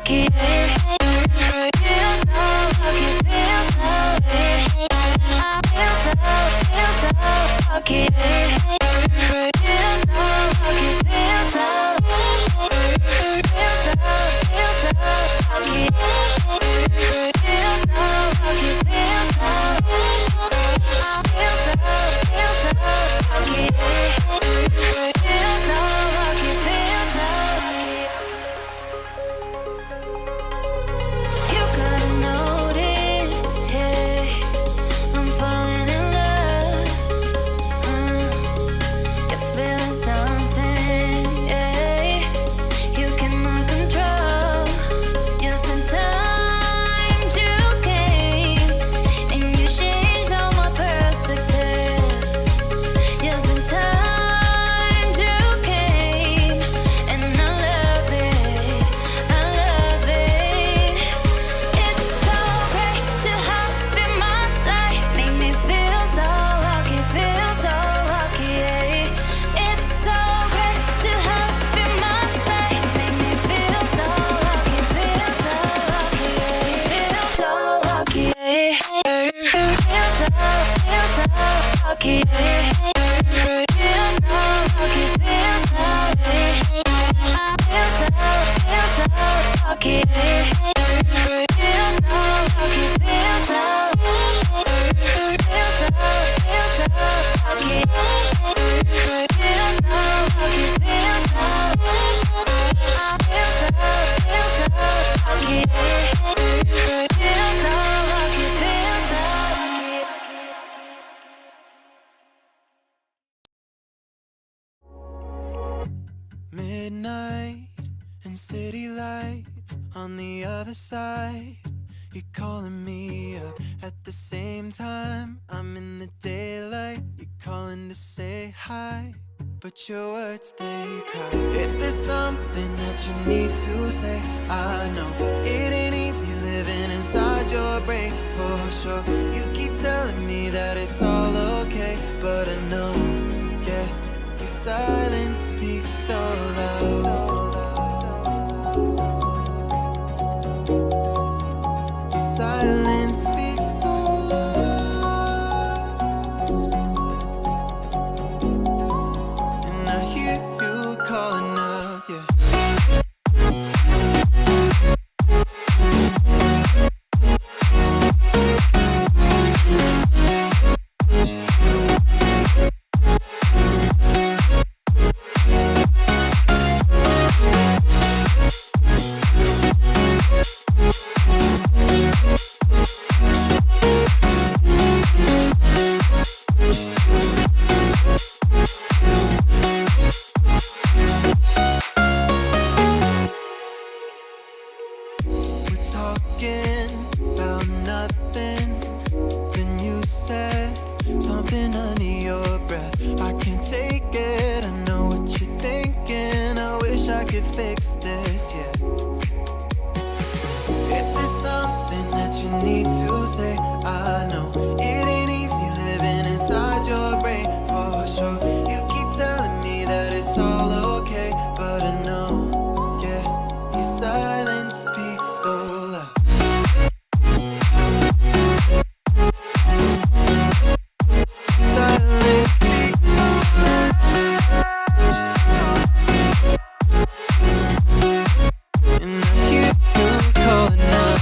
lucky. Feel so lucky, feel so lucky. Feel so lucky, feel so lucky. Feel so lucky, feel so lucky. Feel so lucky, feel so lucky. You gotta notice, yeah, I'm falling in love. You're feeling something, yeah, you cannot control. Just in time you came, and you changed all my perspective. Just in time you came, and I love it, I love it. It's so great to have in my life, make me feel so lucky, yeah. It's so great to have in my life, make me feel so lucky, yeah. Feel so lucky, yeah. Feel so lucky, yeah. Feel so lucky, feel so lucky, yeah. Feel so lucky, feel so lucky. Feel so lucky, feel so lucky. Feel so lucky, feel so lucky. Midnight and city lights on the other side. You're calling me up at the same time. I'm in the daylight. You're calling to say hi, but your words, they cry. If there's something that you need to say, I know it ain't easy living inside your brain, for sure. You keep telling me that it's all okay, but I know, yeah, your silence speaks so loud. Your silence speaks so loud, and I hear you calling up, yeah. We're talking about nothing. Then you said something under your breath. I can't take it, I know what you're thinking. I wish I could fix this, yeah. If there's something that you need to say, I know it ain't easy living inside your brain, for sure. You keep telling me that it's all okay, but I know, yeah, your silence speaks so loud. Silence speaks so loud, and I hear you calling out.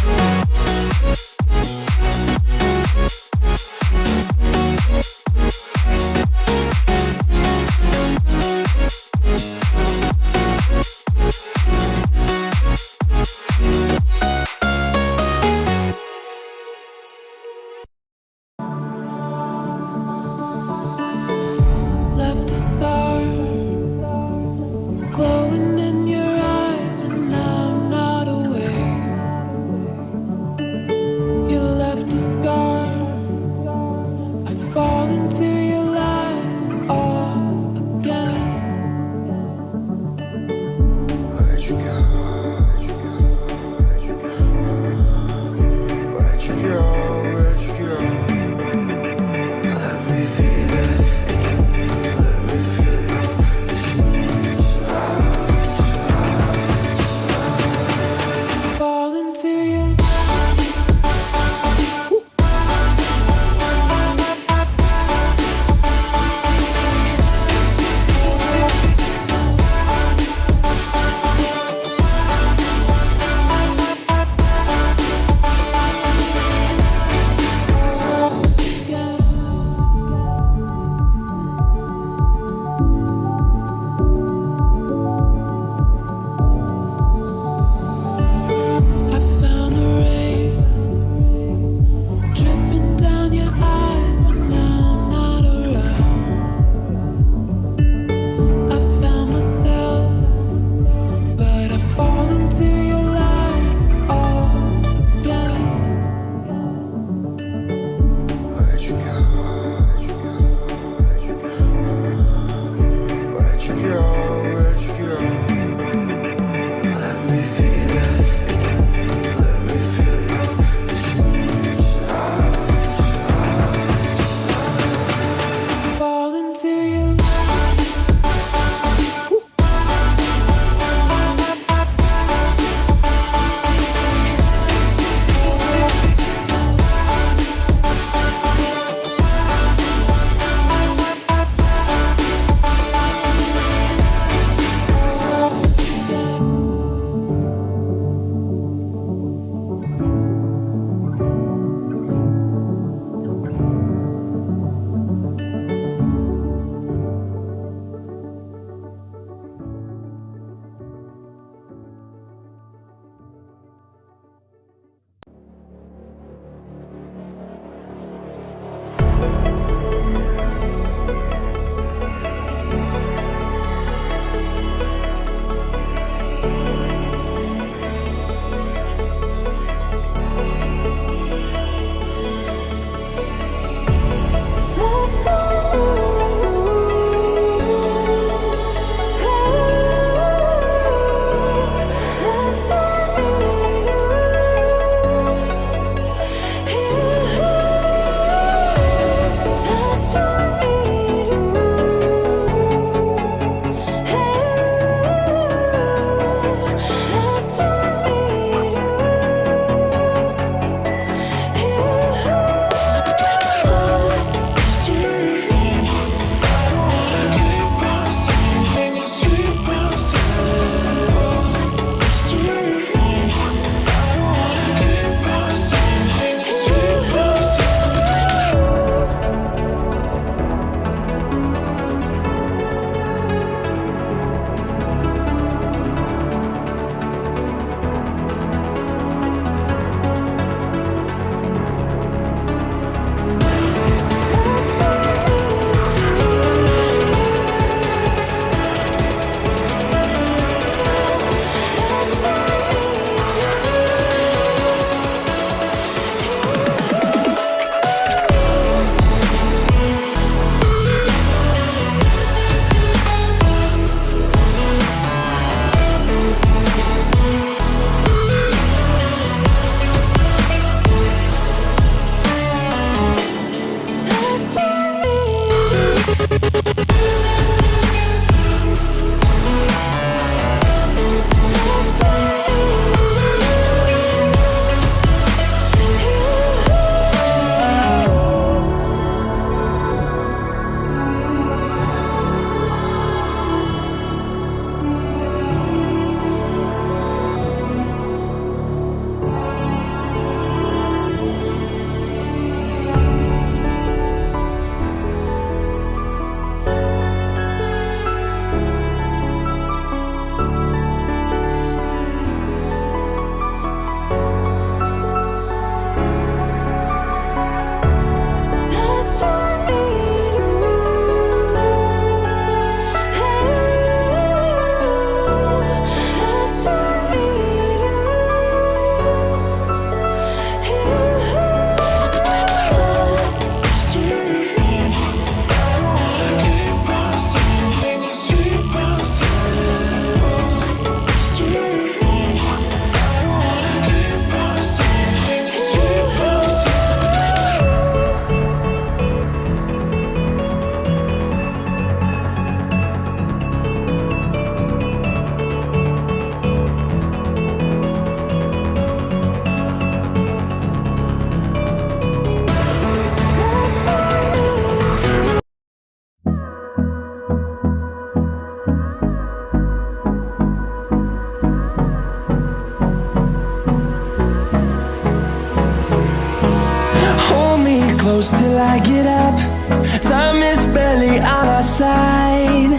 side.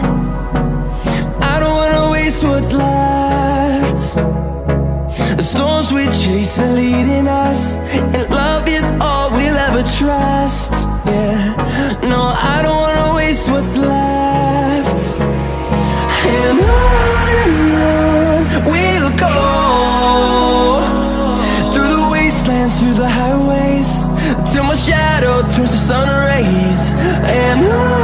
I don't wanna waste what's left. The storms we chase are leading us, and love is all we'll ever trust. Yeah, no, I don't wanna waste what's left. And on we'll go, through the wastelands, through the highways, till my shadow turns to sun rays. And on